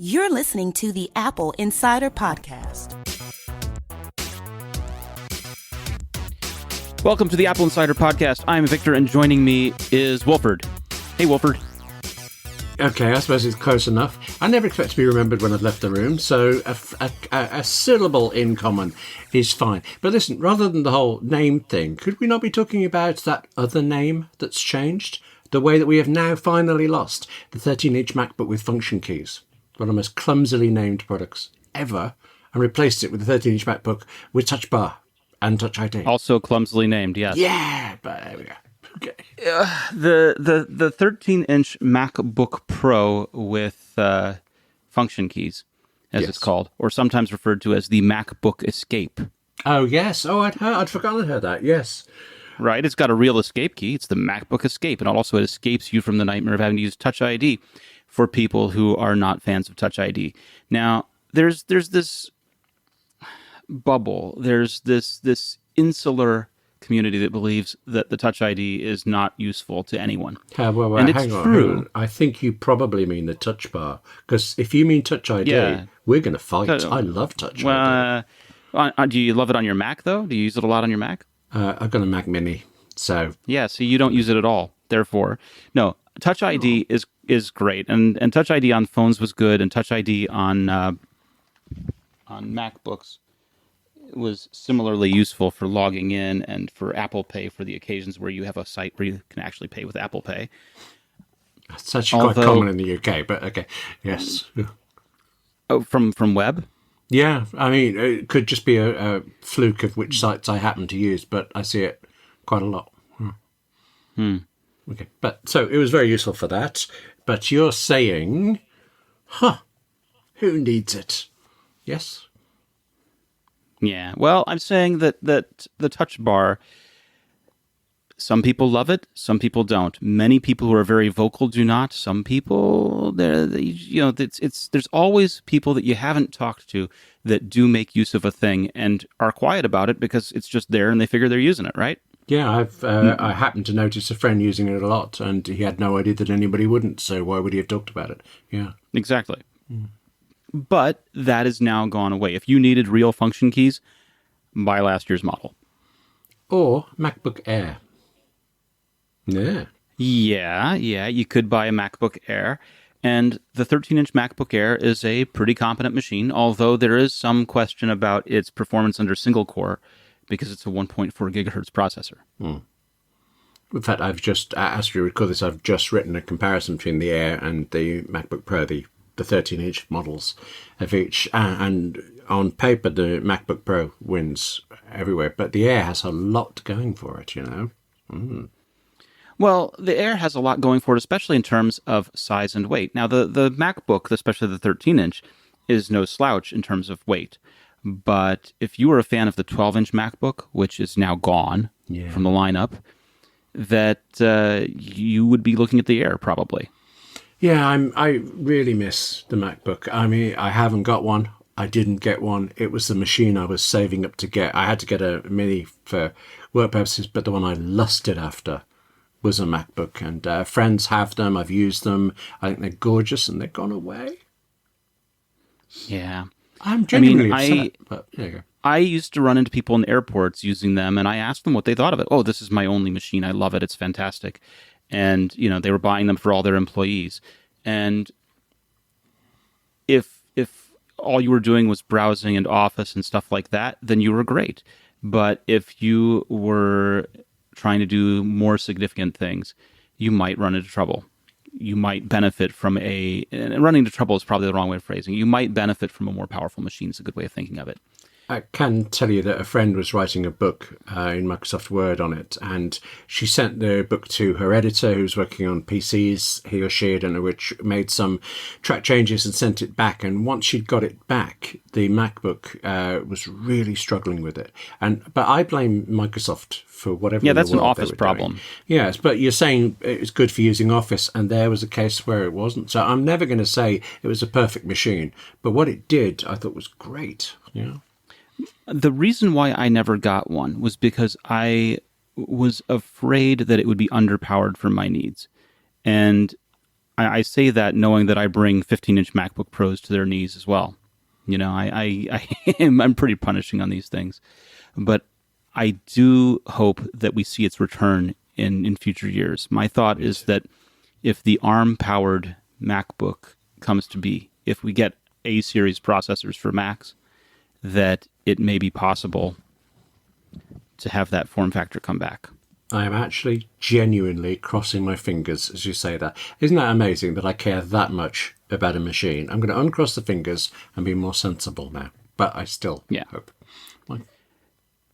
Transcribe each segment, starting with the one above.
You're listening to the Apple Insider Podcast. Welcome to the Apple Insider Podcast. I'm Victor, and joining me is Wolford. Hey, Wolford. Okay, I suppose it's close enough. I never expect to be remembered when I've left the room, so a syllable in common is fine. But listen, rather than the whole name thing, could we not be talking about that other name that's changed? The way that we have now finally lost the 13-inch MacBook with function keys, one of the most clumsily named products ever, and replaced it with the 13-inch MacBook with Touch Bar and Touch ID. Also clumsily named, yes. Yeah, but there we go. Okay. The 13-inch MacBook Pro with function keys, as it's called, or sometimes referred to as the MacBook Escape. Oh, yes. Oh, I'd forgotten I heard that, yes. Right, it's got a real escape key. It's the MacBook Escape, and also it escapes you from the nightmare of having to use Touch ID for people who are not fans of Touch ID. Now, there's this bubble, there's this insular community that believes that the Touch ID is not useful to anyone. Well, and it's hang on, true. Hang on. I think you probably mean the Touch Bar, because if you mean Touch ID, we're going to fight. I love Touch ID. Do you love it on your Mac, though? Do you use it a lot on your Mac? I've got a Mac Mini, so... Yeah, so you don't use it at all, therefore. No, Touch ID is great, and Touch ID on phones was good, and Touch ID on MacBooks was similarly useful for logging in and for Apple Pay for the occasions where you have a site where you can actually pay with Apple Pay. It's actually quite common in the UK, but okay, yes. Oh, from web? Yeah, I mean, it could just be a fluke of which sites I happen to use, but I see it quite a lot. Okay, but so it was very useful for that. But you're saying, who needs it? Yes? Yeah, well, I'm saying that the Touch Bar, some people love it, some people don't. Many people who are very vocal do not. Some people, there's always people that you haven't talked to that do make use of a thing and are quiet about it because it's just there and they figure they're using it, right? Yeah, I happened to notice a friend using it a lot, and he had no idea that anybody wouldn't, so why would he have talked about it? Yeah. Exactly. But that has now gone away. If you needed real function keys, buy last year's model. Or MacBook Air. Yeah. Yeah, you could buy a MacBook Air. And the 13-inch MacBook Air is a pretty competent machine, although there is some question about its performance under single core because it's a 1.4 gigahertz processor. In fact, I've just, as you recall this, I've just written a comparison between the Air and the MacBook Pro, the 13-inch models of each. And on paper, the MacBook Pro wins everywhere, but the Air has a lot going for it, you know? Well, the Air has a lot going for it, especially in terms of size and weight. Now, the MacBook, especially the 13-inch, is no slouch in terms of weight. But if you were a fan of the 12-inch MacBook, which is now gone from the lineup, that you would be looking at the Air, probably. Yeah, I really miss the MacBook. I mean, I haven't got one. I didn't get one. It was the machine I was saving up to get. I had to get a Mini for work purposes, but the one I lusted after was a MacBook. And friends have them. I've used them. I think they're gorgeous, and they've gone away. Yeah. I'm genuinely upset, but there you go. I used to run into people in airports using them, and I asked them what they thought of it. Oh, this is my only machine. I love it. It's fantastic. And, they were buying them for all their employees. And if all you were doing was browsing and Office and stuff like that, then you were great. But if you were trying to do more significant things, you might run into trouble. You might benefit from and running into trouble is probably the wrong way of phrasing. You might benefit from a more powerful machine is a good way of thinking of it. I can tell you that a friend was writing a book in Microsoft Word on it, and she sent the book to her editor who's working on PCs, he or she, I don't know which, made some track changes and sent it back. And once she'd got it back, the MacBook was really struggling with it. But I blame Microsoft for whatever. Yeah, that's an Office problem. Yes, but you're saying it's good for using Office, and there was a case where it wasn't. So I'm never going to say it was a perfect machine, but what it did, I thought was great. Yeah. The reason why I never got one was because I was afraid that it would be underpowered for my needs. And I say that knowing that I bring 15-inch MacBook Pros to their knees as well. I'm pretty punishing on these things. But I do hope that we see its return in future years. My thought is that if the ARM-powered MacBook comes to be, if we get A-series processors for Macs, that it may be possible to have that form factor come back. I am actually genuinely crossing my fingers as you say that. Isn't that amazing that I care that much about a machine? I'm going to uncross the fingers and be more sensible now. But I still hope.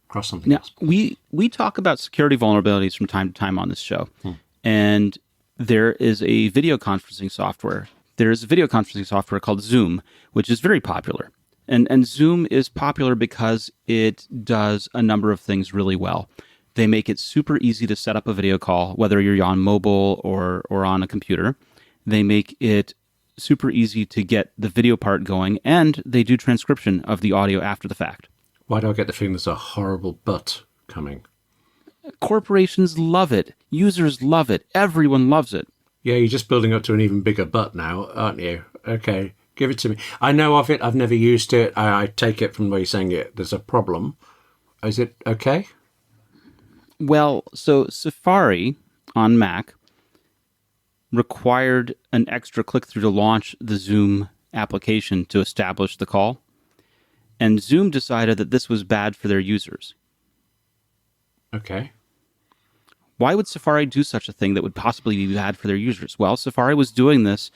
Cross something else. We talk about security vulnerabilities from time to time on this show. And there is a video conferencing software. There is a video conferencing software called Zoom, which is very popular. And Zoom is popular because it does a number of things really well. They make it super easy to set up a video call, whether you're on mobile or on a computer. They make it super easy to get the video part going, and they do transcription of the audio after the fact. Why do I get the feeling there's a horrible but coming? Corporations love it. Users love it. Everyone loves it. Yeah, you're just building up to an even bigger but now, aren't you? Okay, give it to me. I know of it. I've never used it. I take it from the way you're saying it. There's a problem. Is it okay? Well, so Safari on Mac required an extra click-through to launch the Zoom application to establish the call. And Zoom decided that this was bad for their users. Okay. Why would Safari do such a thing that would possibly be bad for their users? Well, Safari was doing this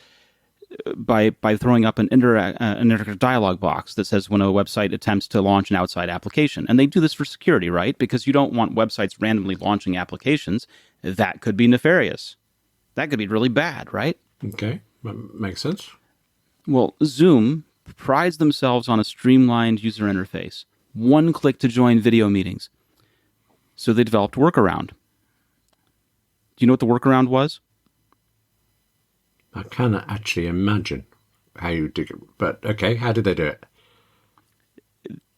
by throwing up an interactive dialog box that says when a website attempts to launch an outside application. And they do this for security, right? Because you don't want websites randomly launching applications. That could be nefarious. That could be really bad, right? Okay, makes sense. Well, Zoom prides themselves on a streamlined user interface. One click to join video meetings. So they developed a workaround. Do you know what the workaround was? I cannot actually imagine how you do it. But okay, how did they do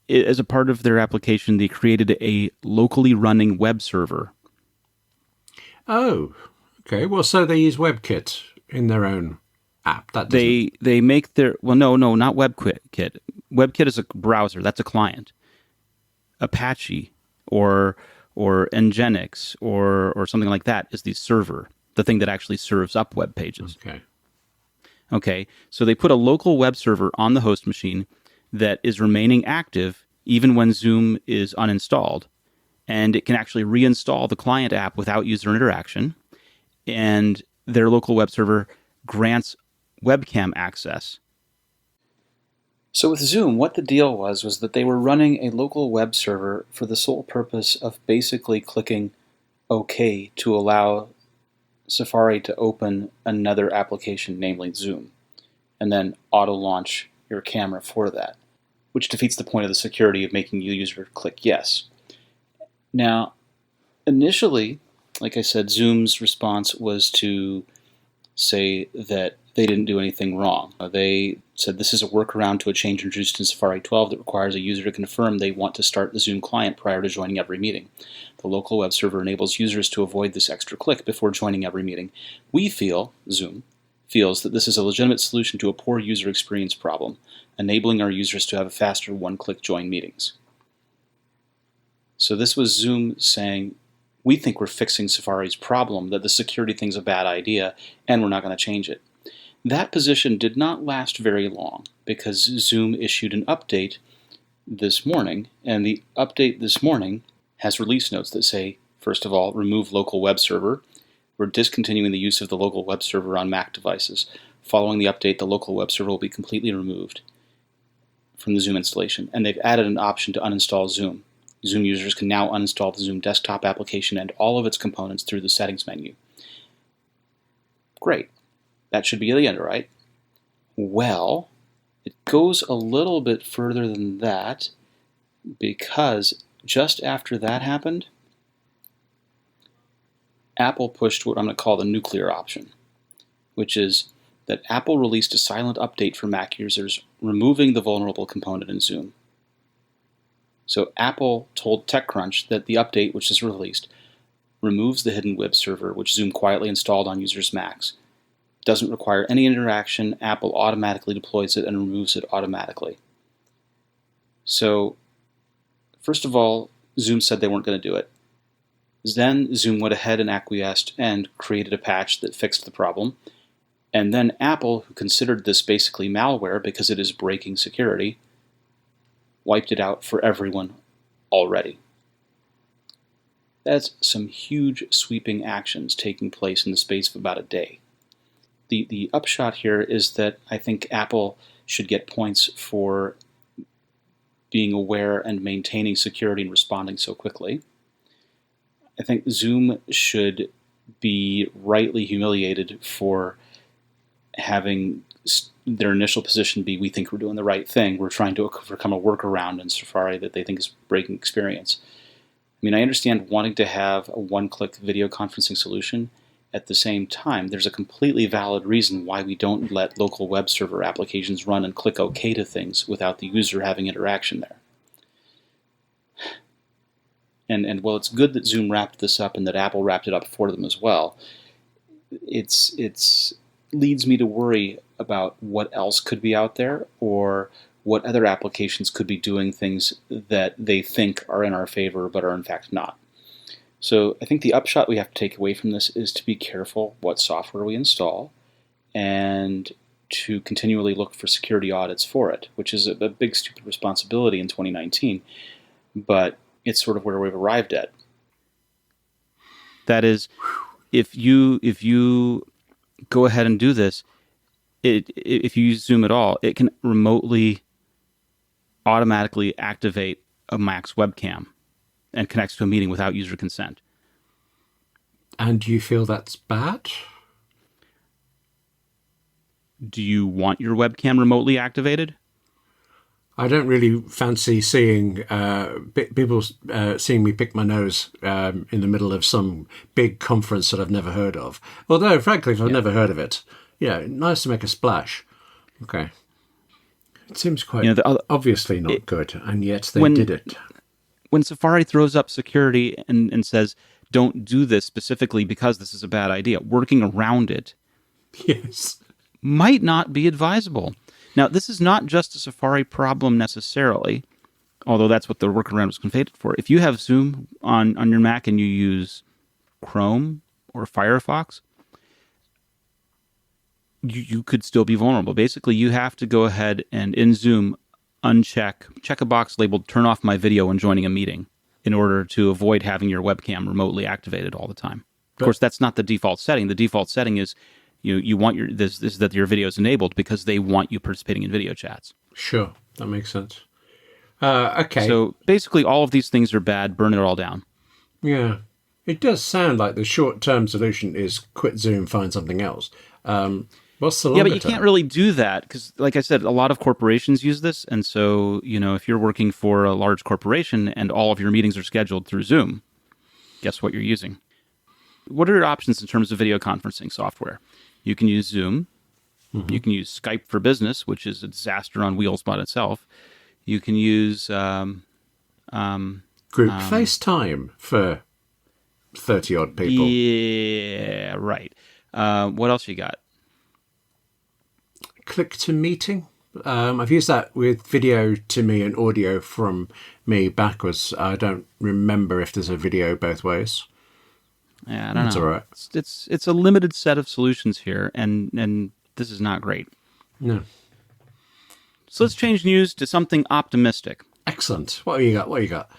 it? As a part of their application, they created a locally running web server. Oh, okay. Well, so they use WebKit in their own app. That they make their no, not WebKit. WebKit is a browser. That's a client. Apache or Nginx or something like that is the server, the thing that actually serves up web pages. Okay, so they put a local web server on the host machine that is remaining active even when Zoom is uninstalled, and it can actually reinstall the client app without user interaction, and their local web server grants webcam access. So with Zoom, what the deal was that they were running a local web server for the sole purpose of basically clicking OK to allow Safari to open another application, namely Zoom, and then auto-launch your camera for that, which defeats the point of the security of making the user click yes. Now, initially, like I said, Zoom's response was to say that they didn't do anything wrong. They said this is a workaround to a change introduced in Safari 12 that requires a user to confirm they want to start the Zoom client prior to joining every meeting. The local web server enables users to avoid this extra click before joining every meeting. We feel, Zoom, feels that this is a legitimate solution to a poor user experience problem, enabling our users to have faster one-click join meetings. So this was Zoom saying, we think we're fixing Safari's problem, that the security thing's a bad idea, and we're not going to change it. That position did not last very long because Zoom issued an update this morning, and the update this morning has release notes that say, first of all, remove local web server. We're discontinuing the use of the local web server on Mac devices. Following the update, the local web server will be completely removed from the Zoom installation, and they've added an option to uninstall Zoom. Zoom users can now uninstall the Zoom desktop application and all of its components through the settings menu. Great. That should be the end, right? Well, it goes a little bit further than that because just after that happened, Apple pushed what I'm going to call the nuclear option, which is that Apple released a silent update for Mac users, removing the vulnerable component in Zoom. So Apple told TechCrunch that the update, which is released, removes the hidden web server, which Zoom quietly installed on users' Macs. doesn't require any interaction. Apple automatically deploys it and removes it automatically. So, first of all, Zoom said they weren't going to do it. Then Zoom went ahead and acquiesced and created a patch that fixed the problem. And then Apple, who considered this basically malware because it is breaking security, wiped it out for everyone already. That's some huge sweeping actions taking place in the space of about a day. The upshot here is that I think Apple should get points for being aware and maintaining security and responding so quickly. I think Zoom should be rightly humiliated for having their initial position be, we think we're doing the right thing. We're trying to overcome a workaround in Safari that they think is breaking experience. I mean, I understand wanting to have a one-click video conferencing solution. At the same time, there's a completely valid reason why we don't let local web server applications run and click OK to things without the user having interaction there. And while it's good that Zoom wrapped this up and that Apple wrapped it up for them as well, it's leads me to worry about what else could be out there or what other applications could be doing things that they think are in our favor but are in fact not. So I think the upshot we have to take away from this is to be careful what software we install and to continually look for security audits for it, which is a big stupid responsibility in 2019, but it's sort of where we've arrived at. That is, if you go ahead and do this, if you use Zoom at all, it can remotely automatically activate a Mac's webcam and connects to a meeting without user consent. And do you feel that's bad? Do you want your webcam remotely activated? I don't really fancy seeing people seeing me pick my nose in the middle of some big conference that I've never heard of. Although, frankly, if I've never heard of it, nice to make a splash. Okay. It seems quite obviously not good, and yet they did it. When Safari throws up security and says, don't do this specifically because this is a bad idea, working around it might not be advisable. Now, this is not just a Safari problem necessarily, although that's what the workaround was configured for. If you have Zoom on your Mac and you use Chrome or Firefox, you could still be vulnerable. Basically, you have to go ahead and in Zoom check a box labeled "Turn off my video when joining a meeting" in order to avoid having your webcam remotely activated all the time. Of course, that's not the default setting. The default setting is you want that your video is enabled because they want you participating in video chats. Sure, that makes sense. Okay. So basically, all of these things are bad. Burn it all down. Yeah, it does sound like the short-term solution is quit Zoom, find something else. What's the longer but you term? can't really do that because, like I said, a lot of corporations use this. And so, if you're working for a large corporation and all of your meetings are scheduled through Zoom, guess what you're using? What are your options in terms of video conferencing software? You can use Zoom. Mm-hmm. You can use Skype for Business, which is a disaster on wheels by itself. You can use Group FaceTime for 30-odd people. Yeah, right. What else you got? Click to Meeting. I've used that with video to me and audio from me backwards. I don't remember if there's a video both ways. Yeah, I don't know. That's all right. It's a limited set of solutions here, and this is not great. No. So let's change news to something optimistic. Excellent. What have you got?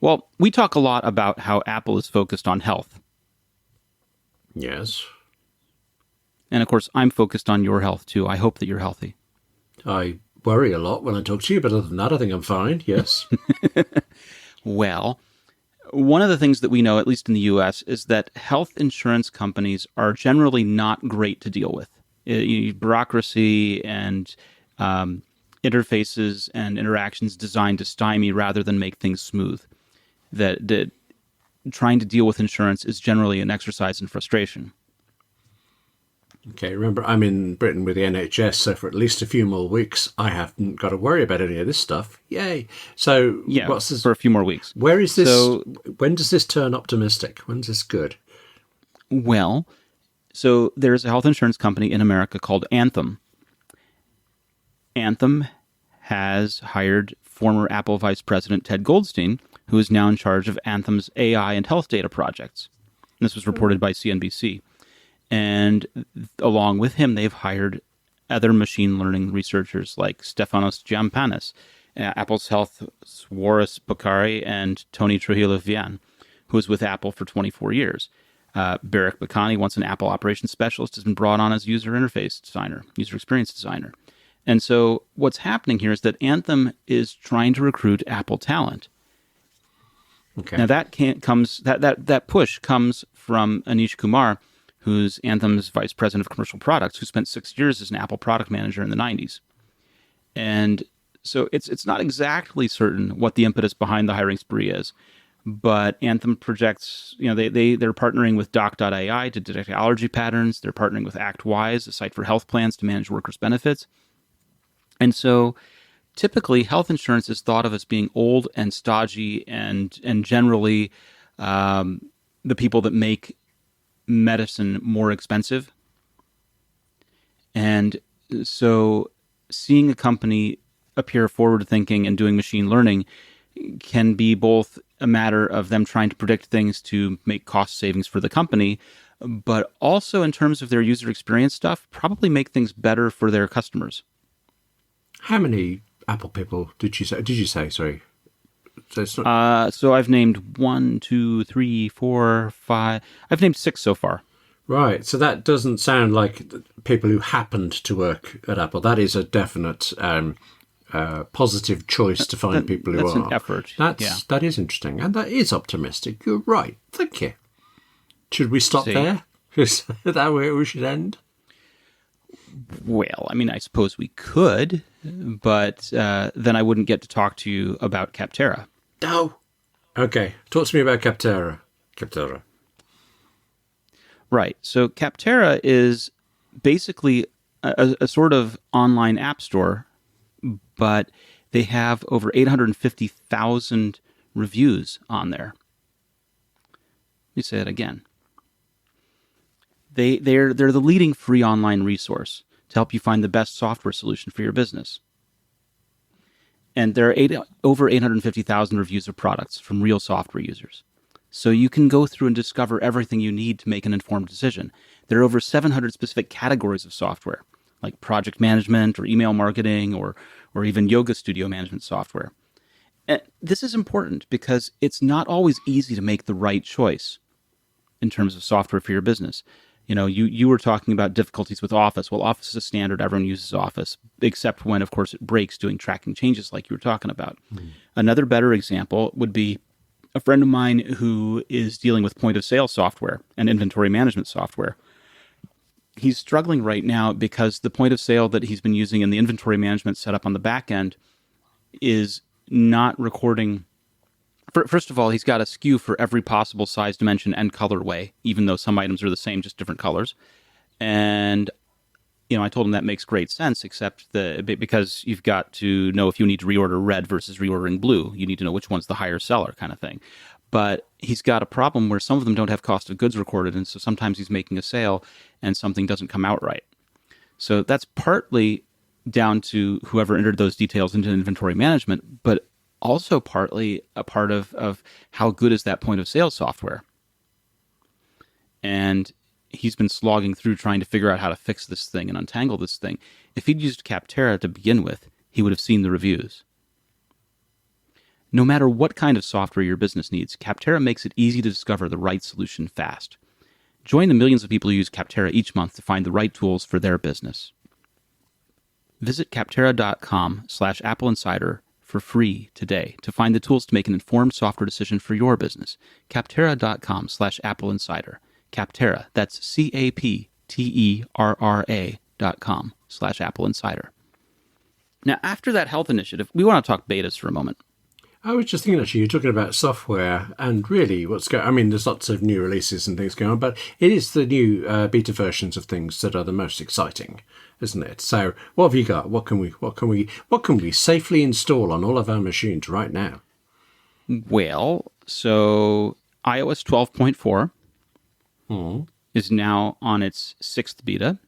Well, we talk a lot about how Apple is focused on health. Yes. And of course, I'm focused on your health too. I hope that you're healthy. I worry a lot when I talk to you, but other than that, I think I'm fine. Yes. Well, one of the things that we know, at least in the U.S., is that health insurance companies are generally not great to deal with. Bureaucracy and interfaces and interactions designed to stymie rather than make things smooth. That trying to deal with insurance is generally an exercise in frustration. Okay, remember, I'm in Britain with the NHS, so for at least a few more weeks, I haven't got to worry about any of this stuff. Yay! So, yeah, what's this? For a few more weeks. Where is this? So, when does this turn optimistic? When's this good? Well, So there's a health insurance company in America called Anthem. Anthem has hired former Apple Vice President Ted Goldstein, who is now in charge of Anthem's AI and health data projects. This was reported by CNBC. And along with him, they've hired other machine learning researchers like Stefanos Giampanis, Apple's health Swaris Bakari, and Tony Trujillo-Vian, who was with Apple for 24 years. Barak Bakani, once an Apple operations specialist, has been brought on as user experience designer. And so what's happening here is that Anthem is trying to recruit Apple talent. Okay. Now that push comes from Anish Kumar, who's Anthem's vice president of commercial products, who spent 6 years as an Apple product manager in the 90s. And so it's not exactly certain what the impetus behind the hiring spree is, but Anthem projects, they're partnering with Doc.ai to detect allergy patterns. They're partnering with ActWise, a site for health plans to manage workers' benefits. And so typically health insurance is thought of as being old and stodgy and generally the people that make medicine more expensive. And so seeing a company appear forward-thinking and doing machine learning can be both a matter of them trying to predict things to make cost savings for the company, but also in terms of their user experience stuff, probably make things better for their customers. How many Apple people did you say? Sorry. So it's not... So I've named 1, 2, 3, 4, 5. I've named 6 so far. Right. So that doesn't sound like people who happened to work at Apple. That is a definite positive choice to find people who are. That's an effort. That is interesting. And that is optimistic. You're right. Thank you. Should we stop there? Is that where we should end? Well, I mean, I suppose we could, but then I wouldn't get to talk to you about Capterra. No. Okay. Talk to me about Capterra. Right. So Capterra is basically a sort of online app store, but they have over 850,000 reviews on there. Let me say it again. They're the leading free online resource to help you find the best software solution for your business. And there are over 850,000 reviews of products from real software users. So you can go through and discover everything you need to make an informed decision. There are over 700 specific categories of software, like project management or email marketing or even yoga studio management software. And this is important because it's not always easy to make the right choice in terms of software for your business. You were talking about difficulties with Office. Well, Office is standard. Everyone uses Office, except when, of course, it breaks doing tracking changes like you were talking about. Another better example would be a friend of mine who is dealing with point-of-sale software and inventory management software. He's struggling right now because the point-of-sale that he's been using in the inventory management setup on the back end is not recording. First of all, he's got a SKU for every possible size, dimension, and colorway, even though some items are the same, just different colors. And, I told him that makes great sense, except because you've got to know if you need to reorder red versus reordering blue. You need to know which one's the higher seller kind of thing. But he's got a problem where some of them don't have cost of goods recorded, and so sometimes he's making a sale and something doesn't come out right. So that's partly down to whoever entered those details into inventory management, but also partly a part of how good is that point of sale software. And he's been slogging through trying to figure out how to fix this thing and untangle this thing. If he'd used Capterra to begin with, he would have seen the reviews. No matter what kind of software your business needs, Capterra makes it easy to discover the right solution fast. Join the millions of people who use Capterra each month to find the right tools for their business. Visit Capterra.com/AppleInsider for free today to find the tools to make an informed software decision for your business. Capterra.com/AppleInsider. Capterra, that's CAPTERRA.com/AppleInsider. Now, after that health initiative, we want to talk betas for a moment. I was just thinking, actually, you're talking about software and really what's going on. I mean, there's lots of new releases and things going on, but it is the new beta versions of things that are the most exciting, isn't it? So what have you got? What can we safely install on all of our machines right now? Well, so iOS 12.4 is now on its 6th beta.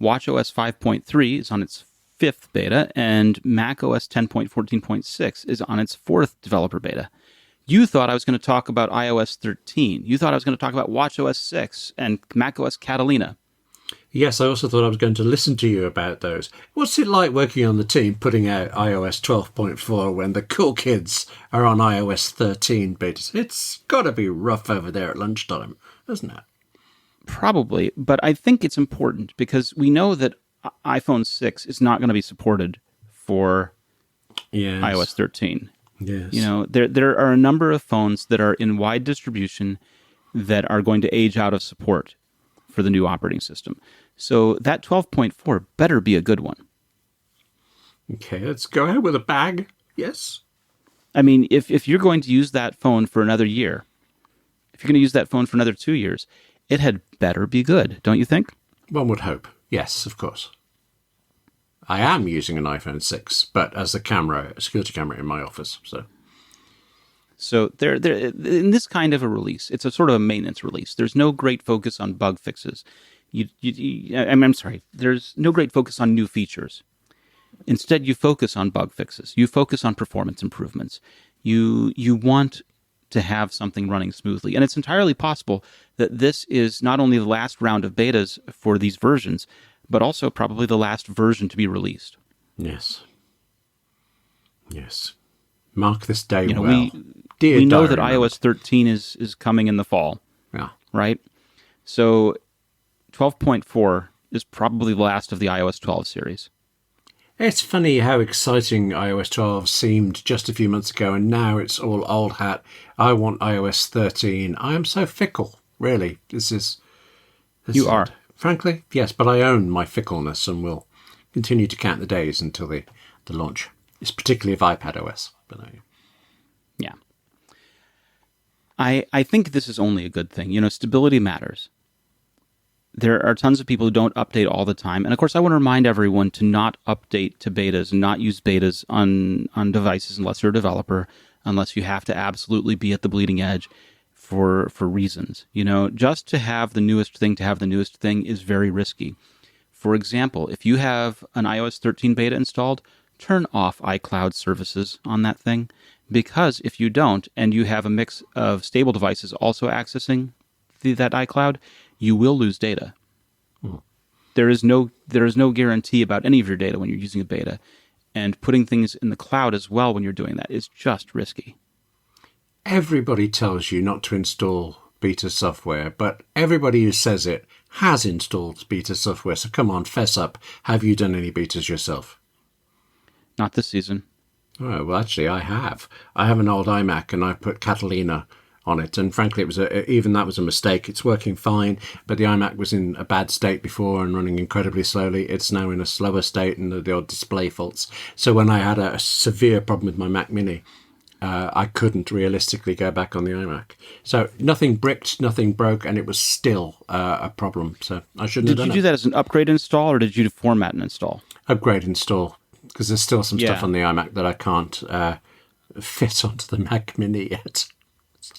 watchOS 5.3 is on its 5th beta, and macOS 10.14.6 is on its 4th developer beta. You thought I was going to talk about iOS 13. You thought I was going to talk about watchOS 6 and macOS Catalina. Yes, I also thought I was going to listen to you about those. What's it like working on the team putting out iOS 12.4 when the cool kids are on iOS 13 betas? It's got to be rough over there at lunchtime, isn't it? Probably, but I think it's important because we know that iPhone 6 is not going to be supported for iOS 13. Yes. You know, there are a number of phones that are in wide distribution that are going to age out of support for the new operating system. So that 12.4 better be a good one. Okay, let's go ahead with a bag. Yes. I mean, if you're going to use that phone for another year, if you're going to use that phone for another 2 years, it had better be good, don't you think? One would hope. Yes, of course. I am using an iPhone 6, but as a security camera in my office. So there, in this kind of a release, it's a sort of a maintenance release. There's no great focus on bug fixes. I'm sorry. There's no great focus on new features. Instead, you focus on bug fixes. You focus on performance improvements. You want to have something running smoothly. And it's entirely possible that this is not only the last round of betas for these versions, but also probably the last version to be released. Yes. Yes. Mark this day You know, well. we know that diary iOS 13 is coming in the fall, Yeah. right? So 12.4 is probably the last of the iOS 12 series. It's funny how exciting iOS 12 seemed just a few months ago, and now it's all old hat. I want iOS 13. I am so fickle, really. This You are. Frankly, yes, but I own my fickleness and will continue to count the days until the launch. It's particularly of iPadOS. But Yeah. I think this is only a good thing. You know, stability matters. There are tons of people who don't update all the time. And of course, I want to remind everyone to not update to betas and not use betas on devices unless you're a developer, unless you have to absolutely be at the bleeding edge for reasons. You know, just to have the newest thing is very risky. For example, if you have an iOS 13 beta installed, turn off iCloud services on that thing, because if you don't, and you have a mix of stable devices also accessing that iCloud, you will lose data. There is no guarantee about any of your data when you're using a beta, and putting things in the cloud as well when you're doing that is just risky. everybody tells you not to install beta software, but everybody who says it has installed beta software. So come on, fess up. Have you done any betas yourself? Not this season. Oh, well, actually, I have. I have an old iMac, and I put Catalina on it, and frankly, it was even that was a mistake. It's working fine, but the iMac was in a bad state before and running incredibly slowly. It's now in a slower state, and the odd display faults. So when I had a severe problem with my Mac Mini, I couldn't realistically go back on the iMac. So nothing bricked, nothing broke, and it was still a problem. So I shouldn't have done it. Did you do that as an upgrade install, or did you format and install? Upgrade install, because there's still some stuff Yeah. on the iMac that I can't fit onto the Mac Mini yet.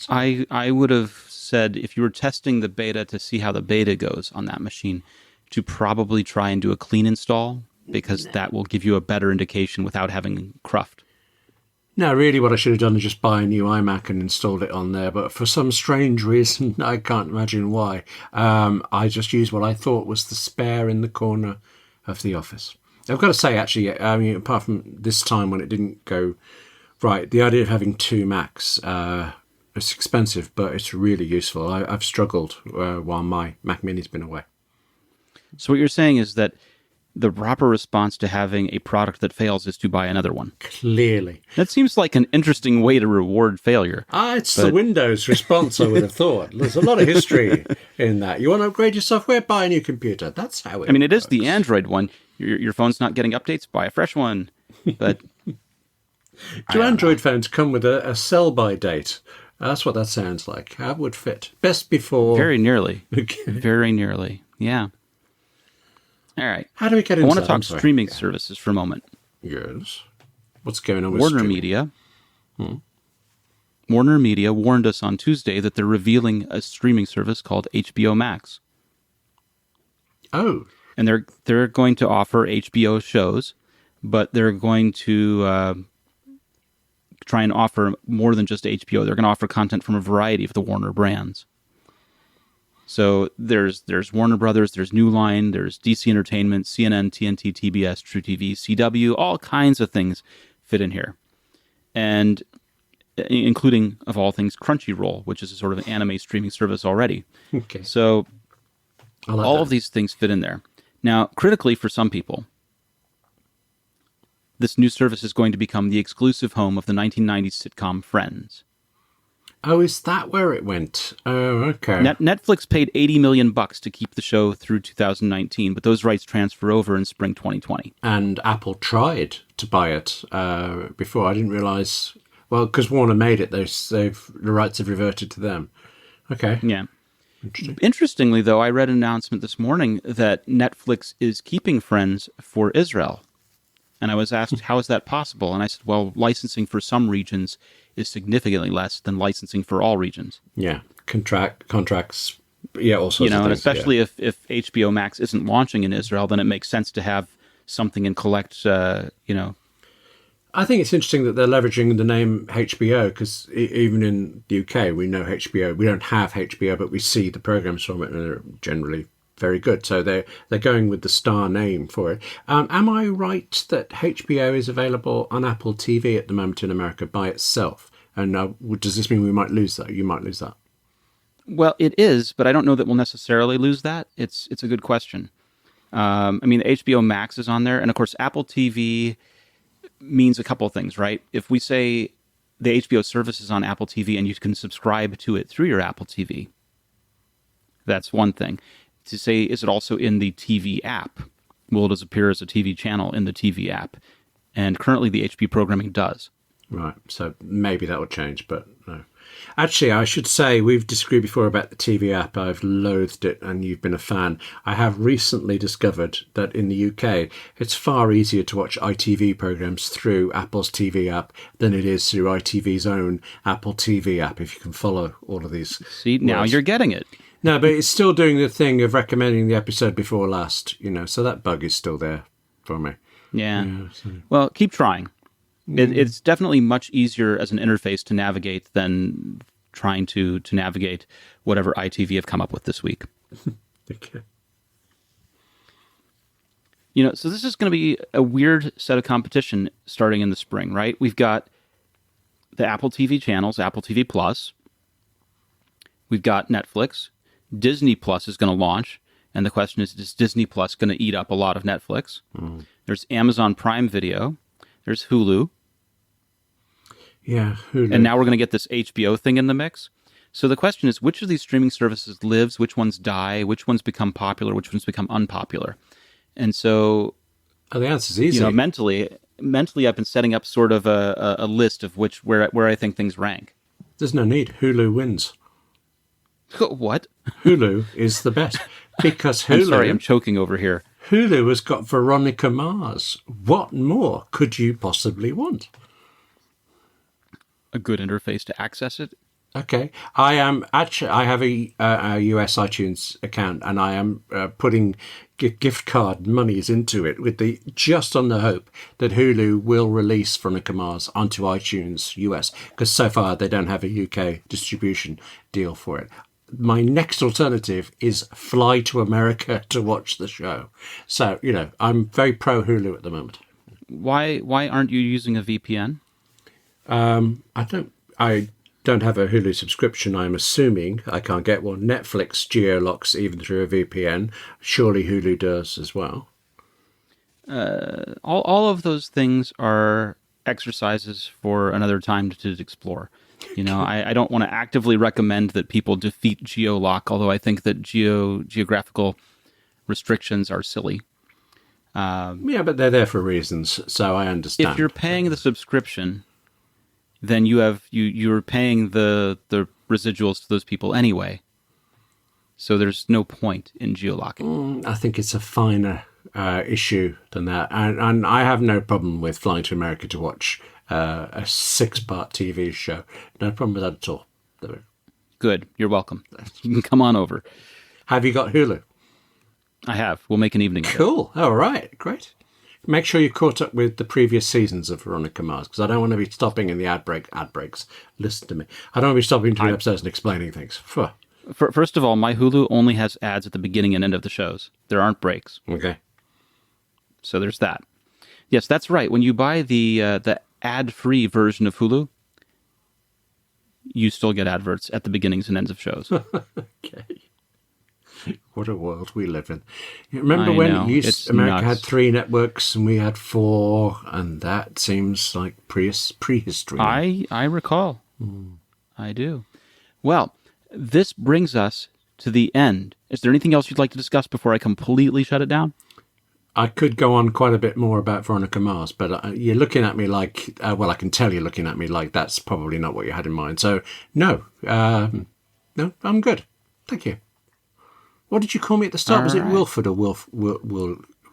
I would have said, if you were testing the beta to see how the beta goes on that machine, to probably try and do a clean install, because that will give you a better indication without having cruft. No, really what I should have done is just buy a new iMac and installed it on there. But for some strange reason, I can't imagine why, I just used what I thought was the spare in the corner of the office. I've got to say, actually, I mean, apart from this time when it didn't go right, the idea of having two Macs, it's expensive, but it's really useful. I've struggled while my Mac Mini's been away. So what you're saying is that the proper response to having a product that fails is to buy another one. Clearly. That seems like an interesting way to reward failure. It's the Windows response, I would have thought. There's a lot of history in that. You want to upgrade your software? Buy a new computer. That's how it I mean, it is works. the Android one. Your phone's not getting updates, buy a fresh one. But Do Android phones come with a sell-by date? That's what that sounds like. How would fit? Best before... very nearly. Okay. Very nearly. Yeah. All right. How do we get into I want to that? talk I'm sorry. streaming services for a moment. Yes. What's going on with Warner streaming? Media. Warner Media warned us on Tuesday that they're revealing a streaming service called HBO Max. Oh. And they're going to offer HBO shows, but they're going to try and offer more than just HBO. They're going to offer content from a variety of the Warner brands. So there's Warner Brothers, there's New Line, there's DC Entertainment, CNN, TNT, TBS, True TV, CW, all kinds of things fit in here. And including, of all things, Crunchyroll, which is a sort of anime streaming service already. Okay. So all of these things fit in there. Now, critically for some people, this new service is going to become the exclusive home of the 1990s sitcom Friends. Oh, is that where it went? Oh, okay. Netflix paid $80 million to keep the show through 2019, but those rights transfer over in spring 2020. And Apple tried to buy it before. I didn't realize. Well, because Warner made it, the rights have reverted to them. Okay. Yeah. Interestingly, though, I read an announcement this morning that Netflix is keeping Friends for Israel. And I was asked, how is that possible? And I said, well, licensing for some regions is significantly less than licensing for all regions. Yeah, contracts, yeah, all sorts of things. And especially if HBO Max isn't launching in Israel, then it makes sense to have something in collect, I think it's interesting that they're leveraging the name HBO because even in the UK, we know HBO. We don't have HBO, but we see the programs from it, and they're generally very good. So they're going with the star name for it. Am I right that HBO is available on Apple TV at the moment in America by itself? And does this mean we might lose that? You might lose that. Well, it is, but I don't know that we'll necessarily lose that. It's a good question. HBO Max is on there, and of course, Apple TV means a couple of things, right? If we say the HBO service is on Apple TV and you can subscribe to it through your Apple TV, that's one thing. To say, is it also in the TV app? Will it appear as a TV channel in the TV app? And currently the HP programming does. Right, so maybe that will change, but no. Actually, I should say, we've disagreed before about the TV app. I've loathed it, and you've been a fan. I have recently discovered that in the UK, it's far easier to watch ITV programs through Apple's TV app than it is through ITV's own Apple TV app, if you can follow all of these. See, now you're getting it. No, but it's still doing the thing of recommending the episode before last, so that bug is still there for me. Yeah. Well, keep trying. It's definitely much easier as an interface to navigate than trying to navigate whatever ITV have come up with this week. Okay. So this is going to be a weird set of competition starting in the spring, right? We've got the Apple TV channels, Apple TV Plus. We've got Netflix. Disney Plus is going to launch. And the question is Disney Plus going to eat up a lot of Netflix? There's Amazon Prime Video. There's Hulu. Yeah, Hulu. And now we're going to get this HBO thing in the mix. So the question is, which of these streaming services lives? Which ones die? Which ones become popular? Which ones become unpopular? And so... the answer's easy. Mentally, I've been setting up sort of a list of where I think things rank. There's no need. Hulu wins. What? Hulu is the best. Because Hulu... I'm sorry, I'm choking over here. Hulu has got Veronica Mars. What more could you possibly want? A good interface to access it? Okay. I have a US iTunes account, and I am putting gift card monies into it just on the hope that Hulu will release Veronica Mars onto iTunes US, because so far they don't have a UK distribution deal for it. My next alternative is fly to America to watch the show. So, I'm very pro Hulu at the moment. Why aren't you using a VPN? I don't have a Hulu subscription, I'm assuming. I can't get one. Netflix geolocks even through a VPN. Surely Hulu does as well. All of those things are exercises for another time to explore. I don't want to actively recommend that people defeat geolock, although I think that geographical restrictions are silly. Yeah, but they're there for reasons, so I understand. If you're paying the subscription, then you're paying the residuals to those people anyway. So there's no point in geolocking. I think it's a finer issue than that. And I have no problem with flying to America to watch a 6-part TV show. No problem with that at all. Good. You're welcome. You can come on over. Have you got Hulu? I have. We'll make an evening of it. Cool. All right. Great. Make sure you're caught up with the previous seasons of Veronica Mars, because I don't want to be stopping in the ad breaks. Listen to me. I don't want to be stopping between episodes and explaining things. First of all, my Hulu only has ads at the beginning and end of the shows. There aren't breaks. Okay. So there's that. Yes, that's right. When you buy the ad-free version of Hulu, you still get adverts at the beginnings and ends of shows. Okay. What a world we live in. Remember when America nuts. had 3 networks and we had 4, and that seems like prehistory. I recall. I do. Well, this brings us to the end. Is there anything else you'd like to discuss before I completely shut it down? I could go on quite a bit more about Veronica Mars, but you're looking at me like, well, I can tell you're looking at me like that's probably not what you had in mind. So, no, I'm good. Thank you. What did you call me at the start? All Was it right. Wilford or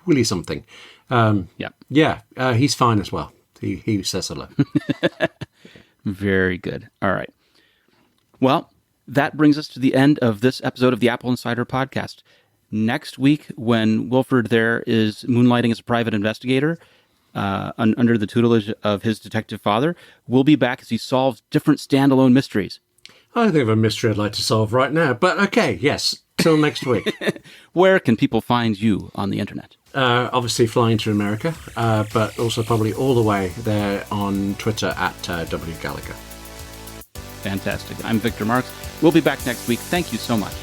Willie something? Yeah, he's fine as well. He says hello. Very good. All right. Well, that brings us to the end of this episode of the Apple Insider podcast. Next week, when Wilford there is moonlighting as a private investigator under the tutelage of his detective father, we'll be back as he solves different standalone mysteries. I think of a mystery I'd like to solve right now, but okay, yes, till next week. Where can people find you on the internet? Obviously flying to America, but also probably all the way there on Twitter at W. Gallagher. Fantastic. I'm Victor Marks. We'll be back next week. Thank you so much.